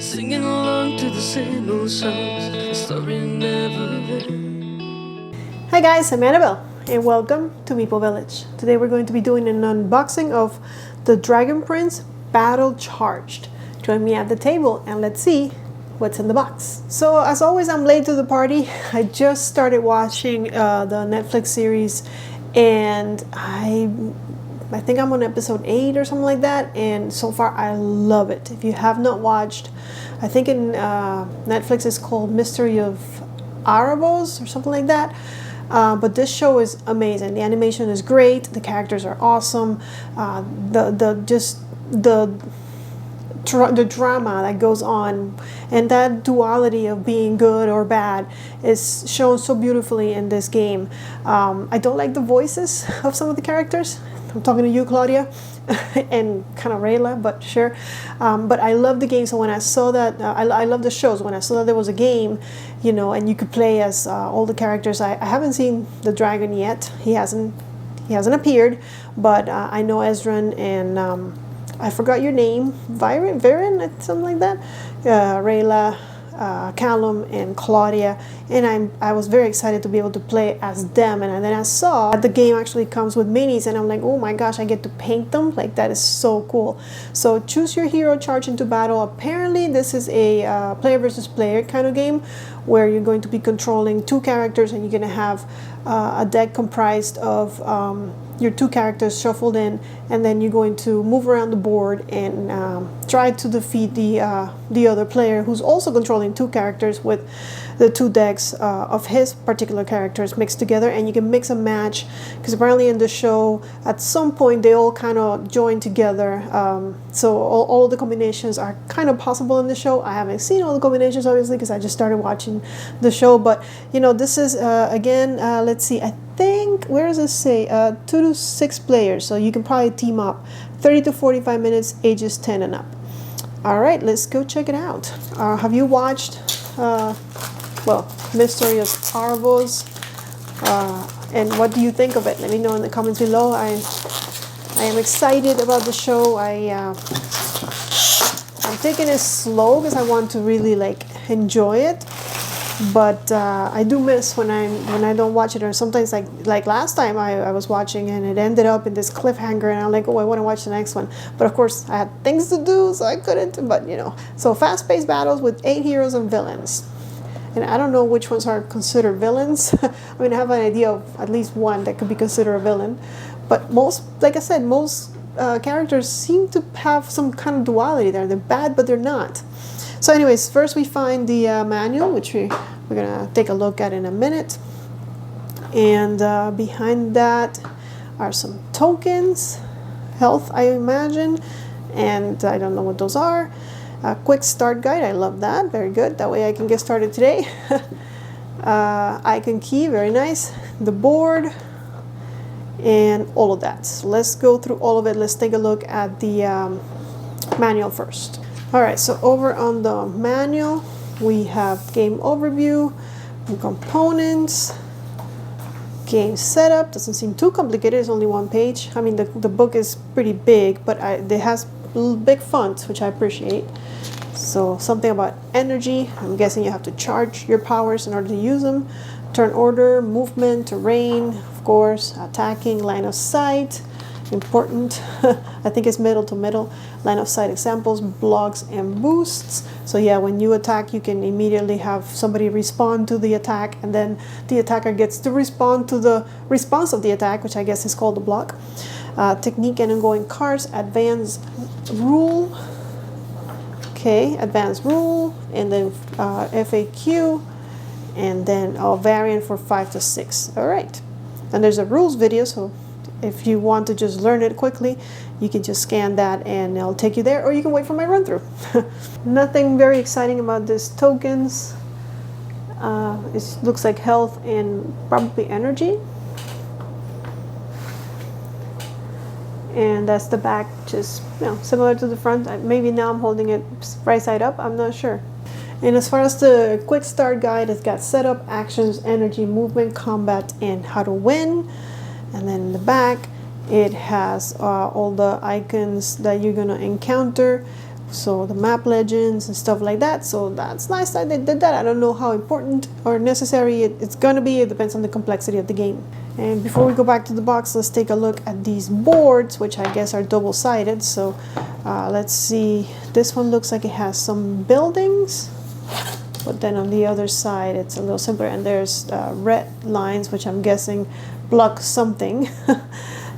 singing along to the same old songs, the story never ends. Hi guys, I'm Annabelle and welcome to Meeple Village. Today we're going to be doing an unboxing of the Dragon Prince Battllecharged. Join me at the table and let's see what's in the box. So as always, I'm late to the party. I just started watching the Netflix series and I think I'm on episode 8 or something like that, and so far I love it. If you have not watched, I think in Netflix it's called Mystery of Arabos or something like that. But this show is amazing. The animation is great. The characters are awesome. The drama that goes on and that duality of being good or bad is shown so beautifully in this game. I don't like the voices of some of the characters. I'm talking to you, Claudia, and kind of Rayla, but sure. But I love the game, so when I saw that, I love the shows. When I saw that there was a game, you know, and you could play as all the characters. I haven't seen the dragon yet. He hasn't appeared, but I know Ezran and I forgot your name, Viren, something like that. Rayla, Callum, and Claudia, and I was very excited to be able to play as them. And then I saw that the game actually comes with minis, and I'm like, oh my gosh, I get to paint them. Like, that is so cool. So choose your hero, charge into battle. Apparently this is a player versus player kind of game where you're going to be controlling 2 characters, and you're going to have a deck comprised of your 2 characters shuffled in, and then you're going to move around the board and try to defeat the other player who's also controlling 2 characters with the 2 decks of his particular characters mixed together. And you can mix and match, because apparently in the show at some point they all kind of join together, so all the combinations are kind of possible in the show. I haven't seen all the combinations obviously because I just started watching the show, but you know, this is again, let's see, I think, where does it say, 2 to 6 players, so you can probably team up. 30 to 45 minutes, ages 10 and up. All right, let's go check it out. Have you watched Mystery of Arabos, and what do you think of it? Let me know in the comments below. I am excited about the show. I'm taking it slow because I want to really like enjoy it. But I do miss when I don't watch it, or sometimes like last time I was watching and it ended up in this cliffhanger, and I'm like, oh, I want to watch the next one. But of course I had things to do, so I couldn't. But you know, so fast-paced battles with 8 heroes and villains, and I don't know which ones are considered villains. I mean, I have an idea of at least one that could be considered a villain, but most, like I said, most characters seem to have some kind of duality there. They're bad, but they're not. So anyways, first we find the manual, which we're gonna take a look at in a minute, and behind that are some tokens, health I imagine, and I don't know what those are. A quick start guide, I love that, very good, that way I can get started today. Icon key, very nice. The board and all of that. So let's go through all of it. Let's take a look at the manual first. Alright, so over on the manual we have game overview, components, game setup. Doesn't seem too complicated, it's only 1 page. I mean, the book is pretty big, but it has big fonts, which I appreciate. So something about energy, I'm guessing you have to charge your powers in order to use them. Turn order, movement, terrain, of course, attacking, line of sight, important. I think it's middle to middle. Line of sight examples, blocks and boosts. So yeah, when you attack, you can immediately have somebody respond to the attack, and then the attacker gets to respond to the response of the attack, which I guess is called the block. Technique and ongoing cards, advanced rule. Okay, advanced rule, and then FAQ, and then a variant for 5 to 6. All right, and there's a rules video, so if you want to just learn it quickly, you can just scan that and it'll take you there, or you can wait for my run through. Nothing very exciting about this tokens. It looks like health and probably energy. And that's the back, just, you know, similar to the front. Maybe now I'm holding it right side up, I'm not sure. And as far as the quick start guide, it's got setup, actions, energy, movement, combat, and how to win. And then in the back it has all the icons that you're gonna encounter, So the map legends and stuff like that. So that's nice that they did that. I don't know how important or necessary it's gonna be. It depends on the complexity of the game. And before we go back to the box, let's take a look at these boards, which I guess are double-sided. So let's see. This one looks like it has some buildings, but then on the other side it's a little simpler, and there's red lines, which I'm guessing block something.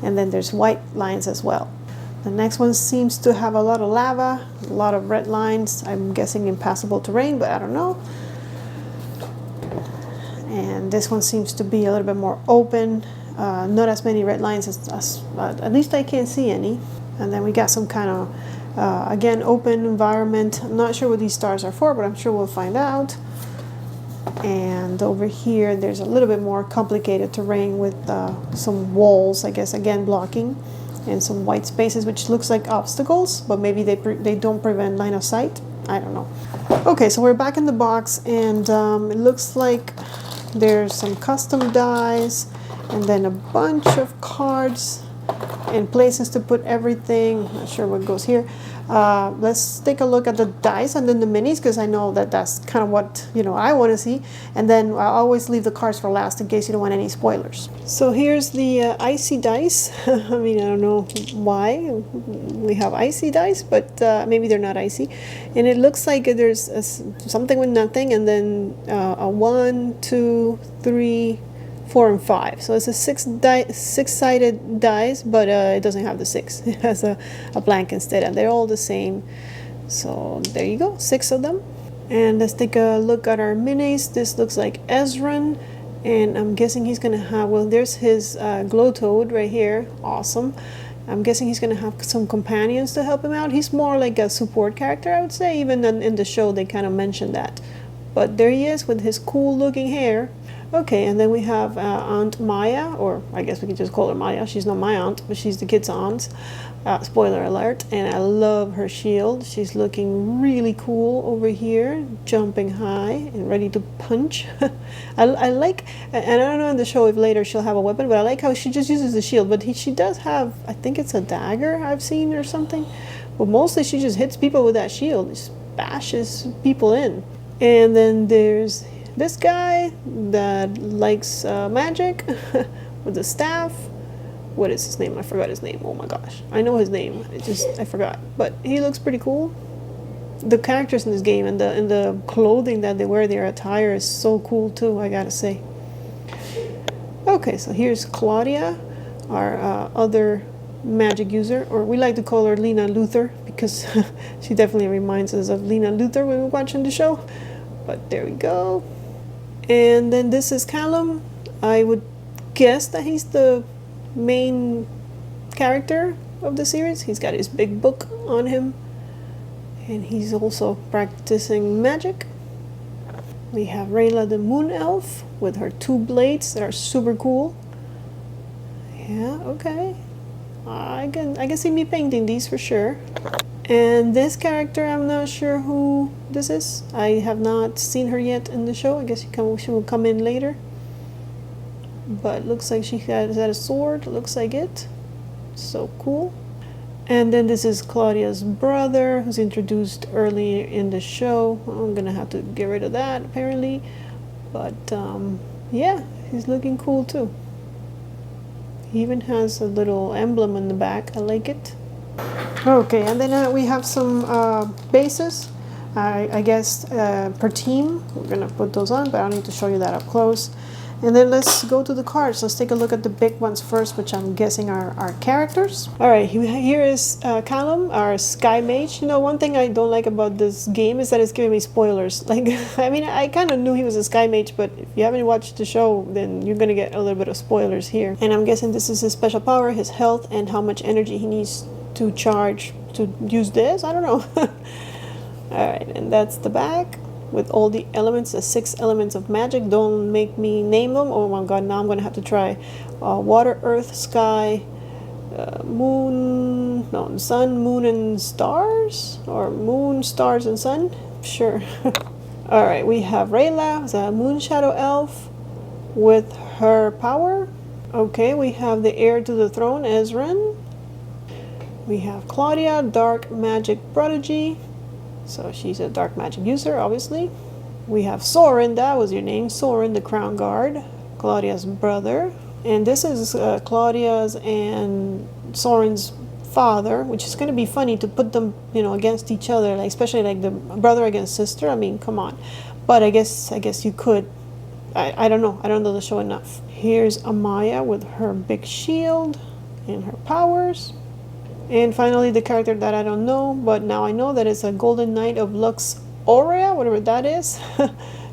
And then there's white lines as well. The next one seems to have a lot of lava, a lot of red lines. I'm guessing impassable terrain, but I don't know. And this one seems to be a little bit more open. Not as many red lines as at least I can't see any. And then we got some kind of, again, open environment. I'm not sure what these stars are for, but I'm sure we'll find out. And over here, there's a little bit more complicated terrain with some walls, I guess, again, blocking, and some white spaces, which looks like obstacles, but maybe they don't prevent line of sight. I don't know. Okay, so we're back in the box, and it looks like there's some custom dies, and then a bunch of cards and places to put everything. Not sure what goes here. Let's take a look at the dice and then the minis, because I know that that's kind of what I want to see. And then I always leave the cards for last in case you don't want any spoilers. So here's the icy dice. I mean, I don't know why we have icy dice, but maybe they're not icy. And it looks like there's something with nothing, and then a 1, 2, 3, 4, and 5. So it's a six-sided dice, but it doesn't have the 6. It has a blank instead, and they're all the same. So there you go, 6 of them. And let's take a look at our minis. This looks like Ezran, and I'm guessing he's gonna have, well, there's his glow toad right here. Awesome. I'm guessing he's gonna have some companions to help him out. He's more like a support character, I would say. Even in the show they kind of mentioned that. But there he is with his cool looking hair. Okay, and then we have Aunt Maya, or I guess we can just call her Maya. She's not my aunt, but she's the kid's aunt. Spoiler alert. And I love her shield. She's looking really cool over here, jumping high and ready to punch. I like, and I don't know in the show if later she'll have a weapon, but I like how she just uses the shield. But she does have, I think it's a dagger I've seen or something. But mostly she just hits people with that shield. Just bashes people in. And then there's this guy that likes magic with the staff. What is his name? I forgot his name. Oh my gosh. I know his name. I forgot. But he looks pretty cool. The characters in this game and the clothing that they wear, their attire is so cool too, I gotta say. Okay, so here's Claudia, our other magic user, or we like to call her Lena Luthor, because she definitely reminds us of Lena Luthor when we're watching the show. But there we go. And then this is Callum. I would guess that he's the main character of the series. He's got his big book on him, and he's also practicing magic. We have Rayla the Moon Elf with her 2 blades that are super cool. Yeah, okay. I can see me painting these for sure. And this character, I'm not sure who this is. I have not seen her yet in the show. I guess she will come in later. But looks like she has a sword. Looks like it. So cool. And then this is Claudia's brother, who's introduced early in the show. I'm gonna have to get rid of that apparently. But yeah, he's looking cool too. He even has a little emblem in the back. I like it. Okay, and then we have some bases, I guess, per team. We're gonna put those on, but I don't need to show you that up close. And then let's go to the cards. Let's take a look at the big ones first, which I'm guessing are our characters. All right, here is Callum, our Sky Mage. You know, one thing I don't like about this game is that it's giving me spoilers. Like, I mean, I kind of knew he was a Sky Mage, but if you haven't watched the show, then you're gonna get a little bit of spoilers here. And I'm guessing this is his special power, his health, and how much energy he needs to charge to use this. I don't know. All right, and that's the back with all the elements, the 6 elements of magic. Don't make me name them. Oh my god, now I'm gonna have to try. Water, earth, sky, moon, no, sun, moon, and stars, or moon, stars, and sun. Sure. All right, we have Rayla, the moon shadow elf, with her power. Okay, we have the heir to the throne, Ezran. We have Claudia, dark magic prodigy. So she's a dark magic user, obviously. We have Soren, that was your name, Soren the Crown Guard, Claudia's brother. And this is Claudia's and Soren's father, which is going to be funny to put them, against each other, like especially like the brother against sister. I mean, come on. But I guess you could. I don't know. I don't know the show enough. Here's Amaya with her big shield and her powers. And finally, the character that I don't know, but now I know that it's a Golden Knight of Lux Aurea, whatever that is.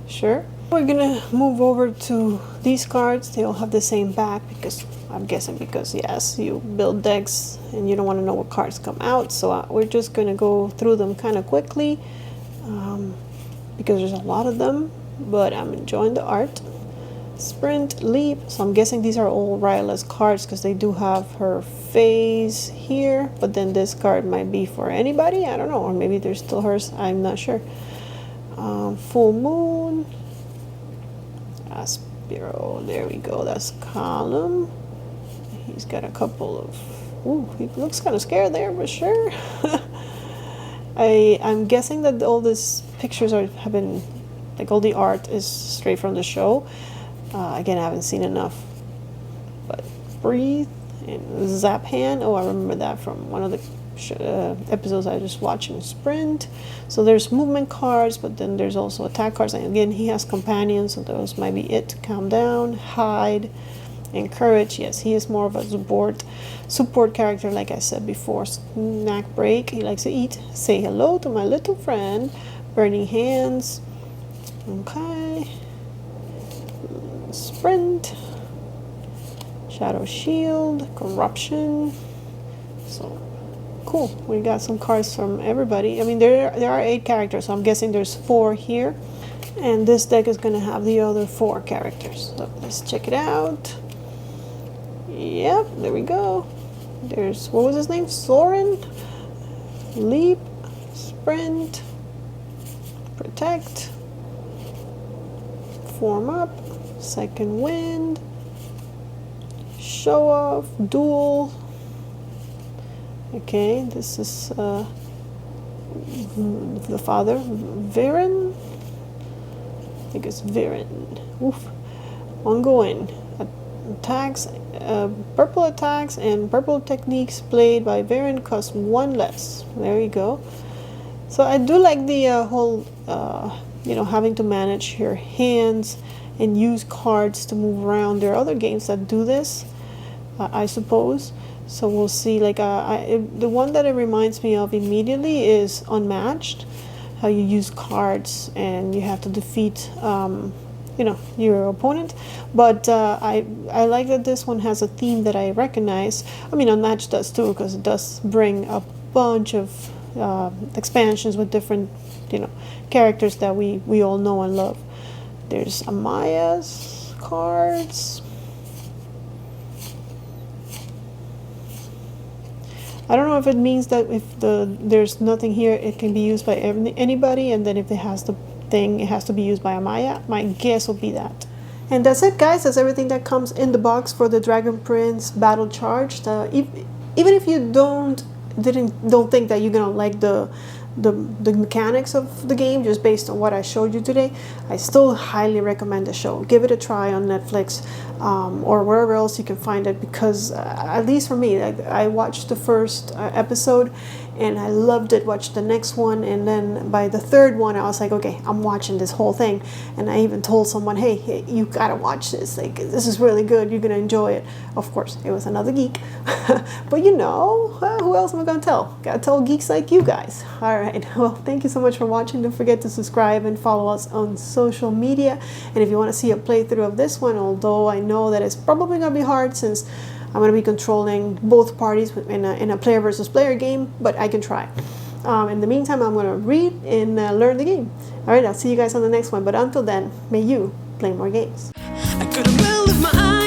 Sure. We're gonna move over to these cards. They all have the same back because I'm guessing because yes, you build decks and you don't want to know what cards come out. So we're just gonna go through them kind of quickly because there's a lot of them. But I'm enjoying the art. Sprint, leap. So I'm guessing these are all Ryla's cards because they do have her phase here. But then this card might be for anybody. I don't know, or maybe they're still hers. I'm not sure. Full moon. Aspiro, there we go, that's Column. He's got a couple of, ooh, he looks kind of scared there, but sure. I'm guessing that all these pictures have been, like all the art is straight from the show. Again, I haven't seen enough. But Breathe and Zap Hand, oh, I remember that from one of the episodes I just watched in Sprint. So there's movement cards, but then there's also attack cards, and again he has companions, so those might be it. Calm Down, Hide, and Courage. Yes, he is more of a support character, like I said before. Snack Break, he likes to eat. Say Hello to My Little Friend. Burning Hands. Okay. Sprint. Shadow Shield. Corruption. So cool, we got some cards from everybody. I mean, there are 8 characters, so I'm guessing there's 4 here. And this deck is going to have the other 4 characters. So let's check it out. Yep, there we go. There's, what was his name? Soren. Leap. Sprint. Protect. Form Up. Second Wind. Show Off. Duel. Okay, this is the father, Viren. I think it's Viren. Oof. Ongoing attacks, purple attacks and purple techniques played by Viren cost 1 less. There you go. So I do like the whole, having to manage your hands and use cards to move around. There are other games that do this, I suppose. So we'll see. Like the one that it reminds me of immediately is Unmatched, how you use cards and you have to defeat your opponent. But I like that this one has a theme that I recognize. I mean, Unmatched does too, because it does bring a bunch of expansions with different characters that we all know and love. There's Amaya's cards. I don't know if it means that if there's nothing here, it can be used by anybody, and then if it has the thing, it has to be used by Amaya. My guess will be that. And that's it, guys. That's everything that comes in the box for the Dragon Prince Battllecharged. Even if you don't think that you're gonna like the mechanics of the game just based on what I showed you today, I still highly recommend the show. Give it a try on Netflix or wherever else you can find it, because at least for me, I watched the first episode and I loved it. Watched the next one, and then by the third one I was like, okay, I'm watching this whole thing. And I even told someone, hey, you gotta watch this, like this is really good, you're gonna enjoy it. Of course it was another geek. But who else am I gonna tell? Gotta tell geeks like you guys. All right, well, thank you so much for watching. Don't forget to subscribe and follow us on social media. And if you want to see a playthrough of this one, although I know that it's probably gonna be hard since I'm going to be controlling both parties in a player versus player game, but I can try. In the meantime, I'm going to read and learn the game. All right, I'll see you guys on the next one. But until then, may you play more games. I couldn't believe my eyes.